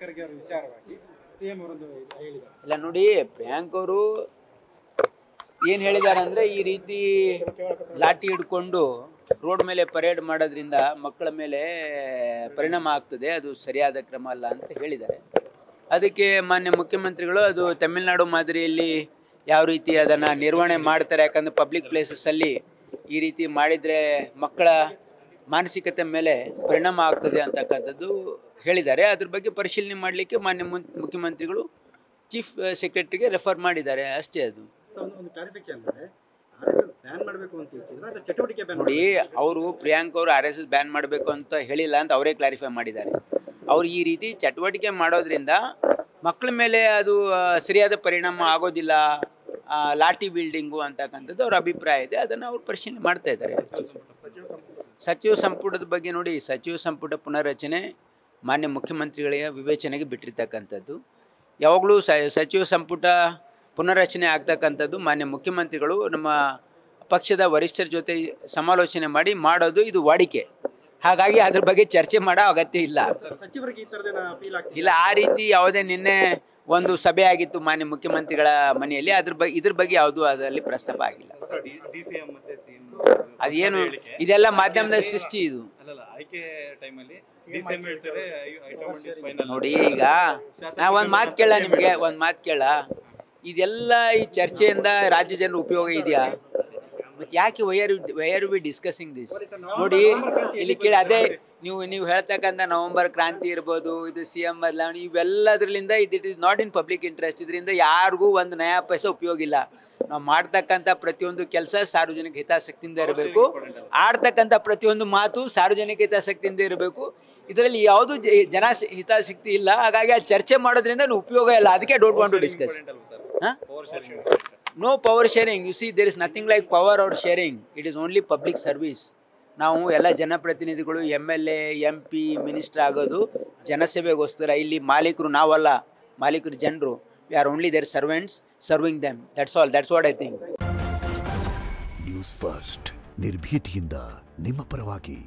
ಖರ್ಗೆ ಅವರ ವಿಚಾರವಾಗಿ ಸಿಎಂ ಅವರೊಂದು ಹೇಳಿದ್ದಾರೆ. ಇಲ್ಲ ನೋಡಿ, ಪ್ರಿಯಾಂಕ್ ಅವರು ಏನು ಹೇಳಿದ್ದಾರೆ ಅಂದರೆ, ಈ ರೀತಿ ಲಾಠಿ ಹಿಡ್ಕೊಂಡು ರೋಡ್ ಮೇಲೆ ಪರೇಡ್ ಮಾಡೋದ್ರಿಂದ ಮಕ್ಕಳ ಮೇಲೆ ಪರಿಣಾಮ ಆಗ್ತದೆ, ಅದು ಸರಿಯಾದ ಕ್ರಮ ಅಲ್ಲ ಅಂತ ಹೇಳಿದ್ದಾರೆ. ಅದಕ್ಕೆ ಮಾನ್ಯ ಮುಖ್ಯಮಂತ್ರಿಗಳು ಅದು ತಮಿಳುನಾಡು ಮಾದರಿಯಲ್ಲಿ ಯಾವ ರೀತಿ ಅದನ್ನು ನಿರ್ವಹಣೆ ಮಾಡ್ತಾರೆ, ಯಾಕಂದರೆ ಪಬ್ಲಿಕ್ ಪ್ಲೇಸಸ್ಸಲ್ಲಿ ಈ ರೀತಿ ಮಾಡಿದರೆ ಮಕ್ಕಳ ಮಾನಸಿಕತೆ ಮೇಲೆ ಪರಿಣಾಮ ಆಗ್ತದೆ ಅಂತಕ್ಕಂಥದ್ದು ಹೇಳಿದ್ದಾರೆ. ಅದ್ರ ಬಗ್ಗೆ ಪರಿಶೀಲನೆ ಮಾಡಲಿಕ್ಕೆ ಮಾನ್ಯ ಮುಖ್ಯಮಂತ್ರಿಗಳು ಚೀಫ್ ಸೆಕ್ರೆಟರಿಗೆ ರೆಫರ್ ಮಾಡಿದ್ದಾರೆ, ಅಷ್ಟೇ. ಅದು ನೋಡಿ, ಅವರು ಪ್ರಿಯಾಂಕ್ ಅವರು RSS ಬ್ಯಾನ್ ಮಾಡಬೇಕು ಅಂತ ಹೇಳಿಲ್ಲ ಅಂತ ಅವರೇ ಕ್ಲಾರಿಫೈ ಮಾಡಿದ್ದಾರೆ. ಅವರು ಈ ರೀತಿ ಚಟುವಟಿಕೆ ಮಾಡೋದ್ರಿಂದ ಮಕ್ಕಳ ಮೇಲೆ ಅದು ಸರಿಯಾದ ಪರಿಣಾಮ ಆಗೋದಿಲ್ಲ, ಲಾಠಿ ಬಿಲ್ಡಿಂಗು ಅಂತಕ್ಕಂಥದ್ದು ಅವ್ರ ಅಭಿಪ್ರಾಯ ಇದೆ. ಅದನ್ನು ಅವ್ರು ಪರಿಶೀಲನೆ ಮಾಡ್ತಾ ಇದ್ದಾರೆ. ಸಚಿವ ಸಂಪುಟದ ಬಗ್ಗೆ ನೋಡಿ, ಸಚಿವ ಸಂಪುಟ ಪುನರ್ರಚನೆ ಮಾನ್ಯ ಮುಖ್ಯಮಂತ್ರಿಗಳಿಗೆ ವಿವೇಚನೆಗೆ ಬಿಟ್ಟಿರ್ತಕ್ಕಂಥದ್ದು. ಯಾವಾಗಲೂ ಸಚಿವ ಸಂಪುಟ ಪುನರ್ರಚನೆ ಆಗ್ತಕ್ಕಂಥದ್ದು ಮಾನ್ಯ ಮುಖ್ಯಮಂತ್ರಿಗಳು ನಮ್ಮ ಪಕ್ಷದ ವರಿಷ್ಠರ ಜೊತೆ ಸಮಾಲೋಚನೆ ಮಾಡಿ ಮಾಡೋದು ಇದು ವಾಡಿಕೆ. ಹಾಗಾಗಿ ಅದ್ರ ಬಗ್ಗೆ ಚರ್ಚೆ ಮಾಡೋ ಅಗತ್ಯ ಇಲ್ಲ. ಇಲ್ಲ, ಆ ರೀತಿ ಯಾವುದೇ ನಿನ್ನೆ ಒಂದು ಸಭೆ ಆಗಿತ್ತು ಮಾನ್ಯ ಮುಖ್ಯಮಂತ್ರಿಗಳ ಮನೆಯಲ್ಲಿ, ಇದ್ರ ಬಗ್ಗೆ ಯಾವುದು ಅದರಲ್ಲಿ ಪ್ರಸ್ತಾಪ ಆಗಿಲ್ಲ. ಅದೇನು ಇದೆಲ್ಲ ಮಾಧ್ಯಮದ ಸೃಷ್ಟಿ ಇದು. ನೋಡಿ, ಈಗ ನಾ ಒಂದು ಮಾತು ಕೇಳ, ನಿಮಗೆ ಒಂದು ಮಾತು ಕೇಳ, ಇದೆಲ್ಲ ಈ ಚರ್ಚೆಯಿಂದ ರಾಜ್ಯ ಜನರ ಉಪಯೋಗ ಇದೆಯಾ? ಮತ್ತು ಯಾಕೆ why are we discussing this? ನೋಡಿ, ಇಲ್ಲಿ ಕೇಳಿ, ಅದೇ ನೀವು ಹೇಳ್ತಕ್ಕಂಥ ನವೆಂಬರ್ ಕ್ರಾಂತಿ ಇರ್ಬೋದು, ಇದು CM ಬದಲಾವಣೆ, ಇವೆಲ್ಲದ್ರಲ್ಲಿಂದ it is not in public interest. ಇದರಿಂದ ಯಾರಿಗೂ ಒಂದು ನಯಾ ಪೈಸೆ ಉಪಯೋಗ ಇಲ್ಲ. ನಾವು ಮಾಡ್ತಕ್ಕಂಥ ಪ್ರತಿಯೊಂದು ಕೆಲಸ ಸಾರ್ವಜನಿಕ ಹಿತಾಸಕ್ತಿಯಿಂದ ಇರಬೇಕು, ಆಡ್ತಕ್ಕಂಥ ಪ್ರತಿಯೊಂದು ಮಾತು ಸಾರ್ವಜನಿಕ ಹಿತಾಸಕ್ತಿಯಿಂದ ಇರಬೇಕು. ಇದರಲ್ಲಿ ಯಾವುದೂ ಜನ ಹಿತಾಸಕ್ತಿ ಇಲ್ಲ. ಹಾಗಾಗಿ ಆ ಚರ್ಚೆ ಮಾಡೋದ್ರಿಂದ ಉಪಯೋಗ ಇಲ್ಲ. ಅದಕ್ಕೆ don't want to discuss. No power sharing. You see, there is nothing like power or sharing. It is only public service. ನಾವು ಎಲ್ಲ ಜನಪ್ರತಿನಿಧಿಗಳು MLA MP ಮಿನಿಸ್ಟರ್ ಆಗೋದು ಜನಸೇವೆಗೋಸ್ಕರ. ಇಲ್ಲಿ ಮಾಲೀಕರು ನಾವಲ್ಲ, ಮಾಲೀಕರು ಜನರು. We are only their servants serving them. That's all. That's what I think. News first, ನಿರ್ಭೀತಿಯಿಂದ ನಿಮ್ಮ ಪರವಾಗಿ.